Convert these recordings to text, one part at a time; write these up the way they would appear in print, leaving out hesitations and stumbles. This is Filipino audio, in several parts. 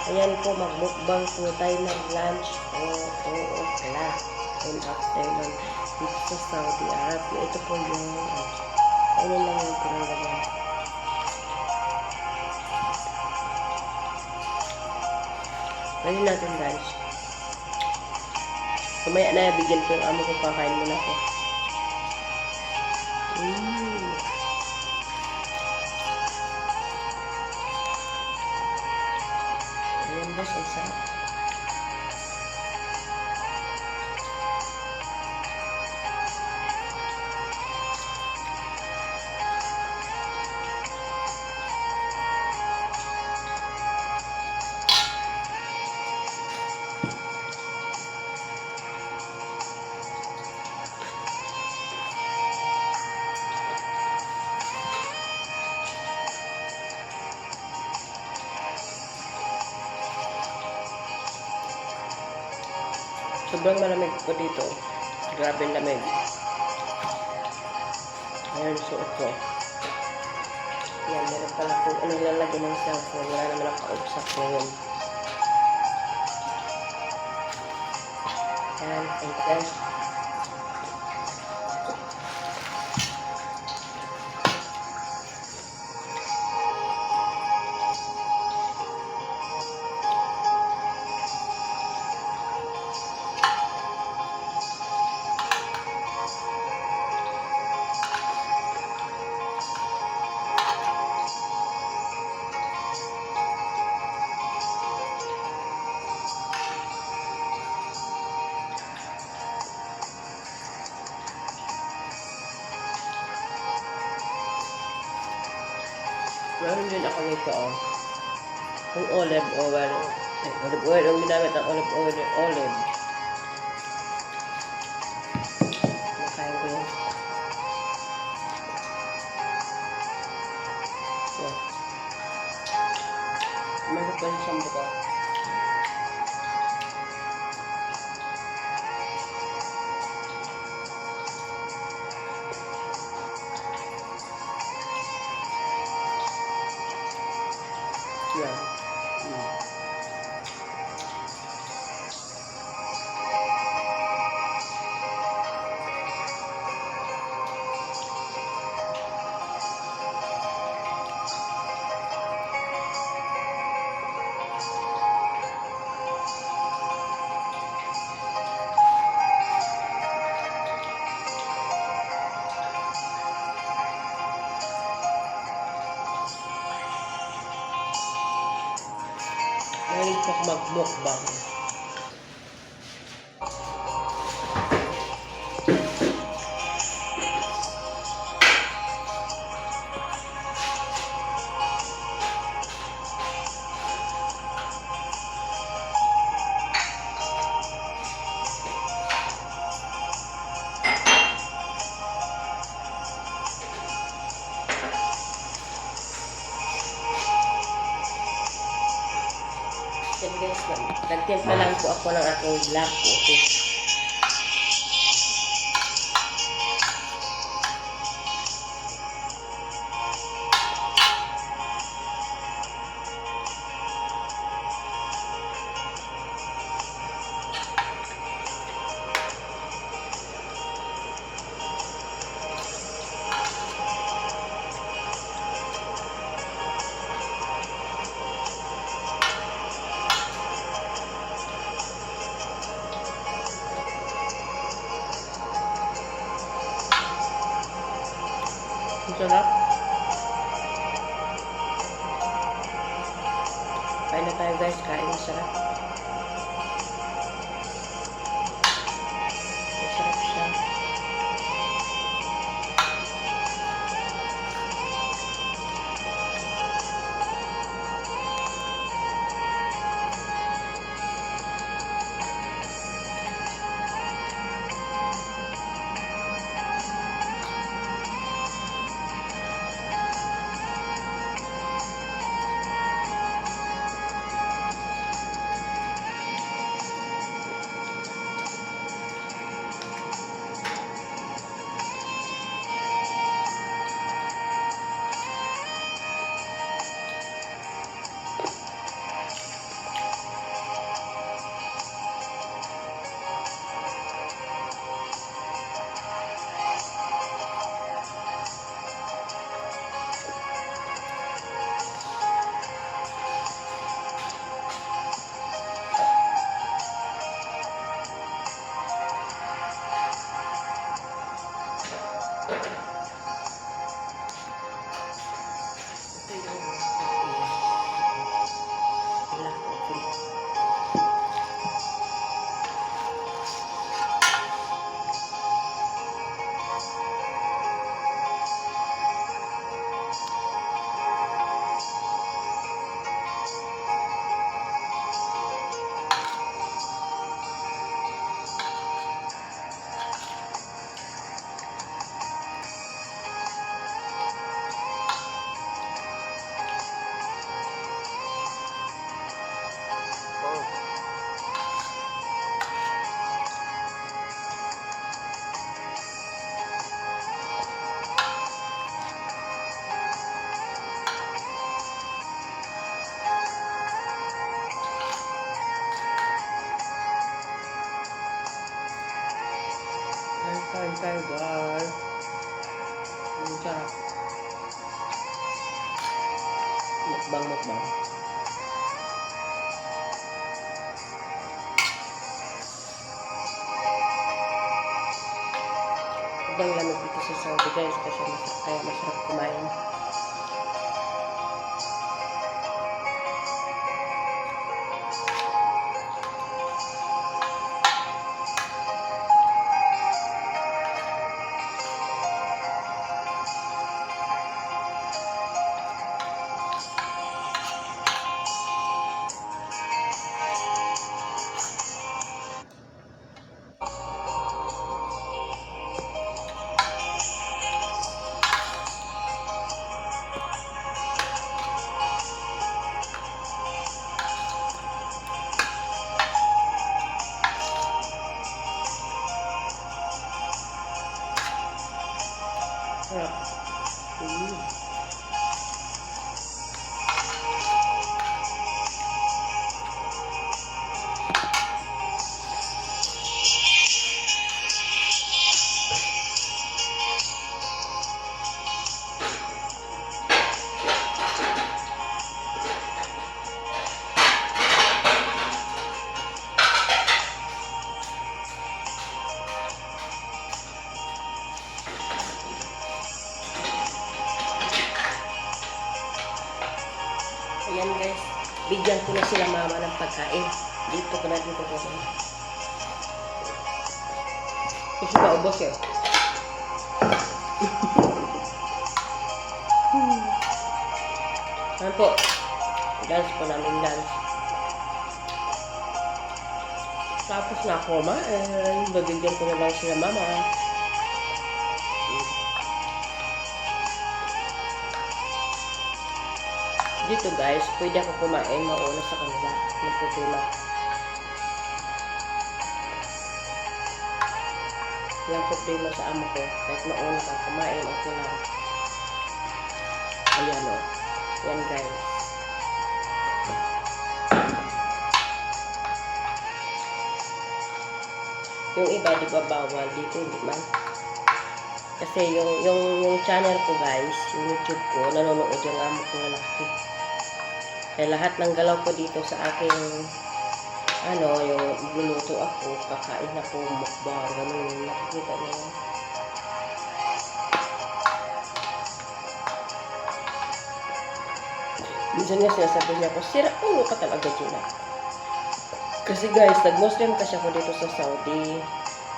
Ayan po, magbukbang po tayo ng lunch o 2 o'clock in afternoon dito sa Saudi Arabia. Ito po yung ano lang yung pinagawa. Ano natin guys? Kumaya na, bigyan ko yung amo ko, kakain muna ko. Ayan boss, ang sarap. Sobrang malamig po dito. Grabe lamig. Ayan, suot ko. Yan, meron pala kung ano lalagay ng cellphone. Wala naman ang kausap ngayon. Yan, thank you guys. Meron din ako nito, oh. Yung olive oil. Olive oil. Yung ginamit ang olive oil. Olive. Nakain ko yun. So, meron pa yung sambo ko. Yan. Mahilig po ako mag-mukbang. Yan guys, nagtimpla lang po ako ng aking black coffee. Ang sarap. Kain na tayo guys, kain na sarap. Masarap siya. Mukbang. Sobrang lamig dito sa Saudi guys kasi kaya masarap kumain. Sarap. Ayan guys, bigyan ko na sila mama ng pagkain. Dito ko natin kukunin. Kasi maubos eh. Ayan po. Dance po namin dance. Tapos na ako kumain. Babigyan ko na lang sila mama. Dito guys, pwede ako kumain mauna sa kanila. Ng problema. Yung problema sa amo ko. Kahit mauna kang kumain, okay lang. Ayan o. Yan guys. Yung iba, di ba bawal? Dito hindi man. Kasi yung channel ko guys, yung YouTube ko, nanonood yung amo ko lalaki. Kaya lahat ng galaw ko dito sa aking, yung luluto ako, kakain ako, mukbang, ganun, nakikita niyo. Minsan nga sinasabi niya ako, sira ulo ka talaga dyan. Kasi guys, nag-Muslim kasi ako dito sa Saudi.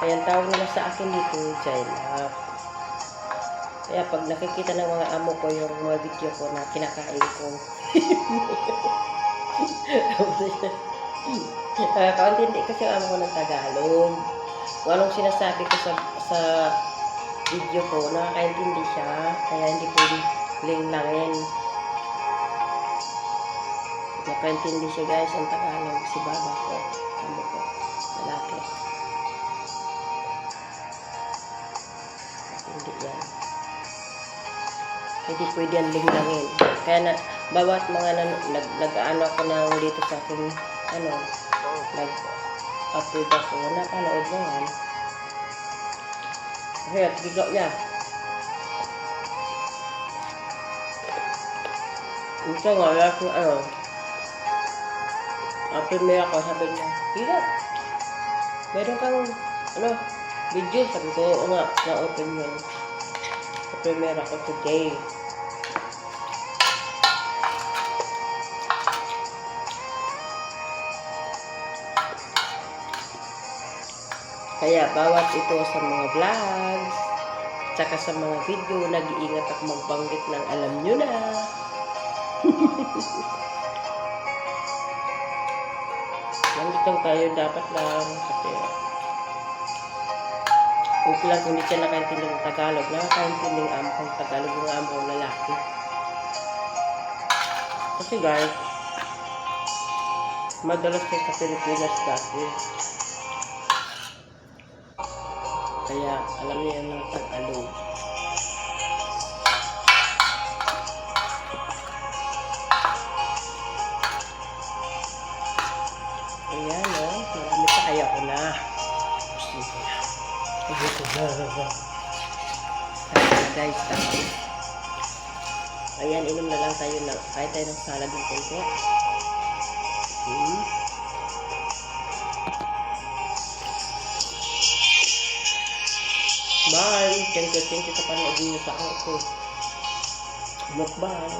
Kaya ang tawag nila sa akin dito, Jailab. Kaya pag nakikita ng mga amo ko yung mga video ko na kinakain ko, kaintindi kasi ang amo ko ng Tagalog. Kung anong sinasabi ko sa video ko, nakakaintindi siya. Kaya hindi pwede linglangin. Nakaintindi siya guys ang Tagalog. Si baba ko, amo ko, lalaki. Hindi yan. Hindi pwede yan linglangin. Kaya na, bawat mga nag-ano ako na dito sa aking, nag-upload ako, napanood mo yan. Kaya, gigaw niya. Ito nga, lahat ng premier ako, sabi niya, hilat. Meron kang, video, sabi ko, oo nga, na-open yun. Premier ako today. Kaya bawat ito sa mga vlogs, tsaka sa mga video, nag-iingat ako magbanggit ng alam nyo na. Nandito tayo, dapat lang. Kasi okay lang kung hindi siya nakaintindi ng Tagalog. Nakakaintindi ng amo kong Tagalog, yung amo kong lalaki. Kasi guys, madalas ko sa Pilipinas dati. Kaya alam niya ng Tagalog. Ayan marami pa kaya ko na. Kaya guys, tapos Ayan, inom na lang tayo ng, kahit tayo ng salad ng konti. Bye! Thank you sa panood niyo sa ako. Mukbang.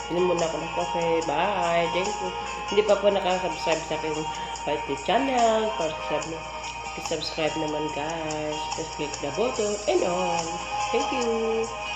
Inom muna ako ng cafe. Bye! Thank you. Hindi pa po nakasubscribe sa aking YouTube channel. Subscribe naman guys. Just click the button and on. Thank you.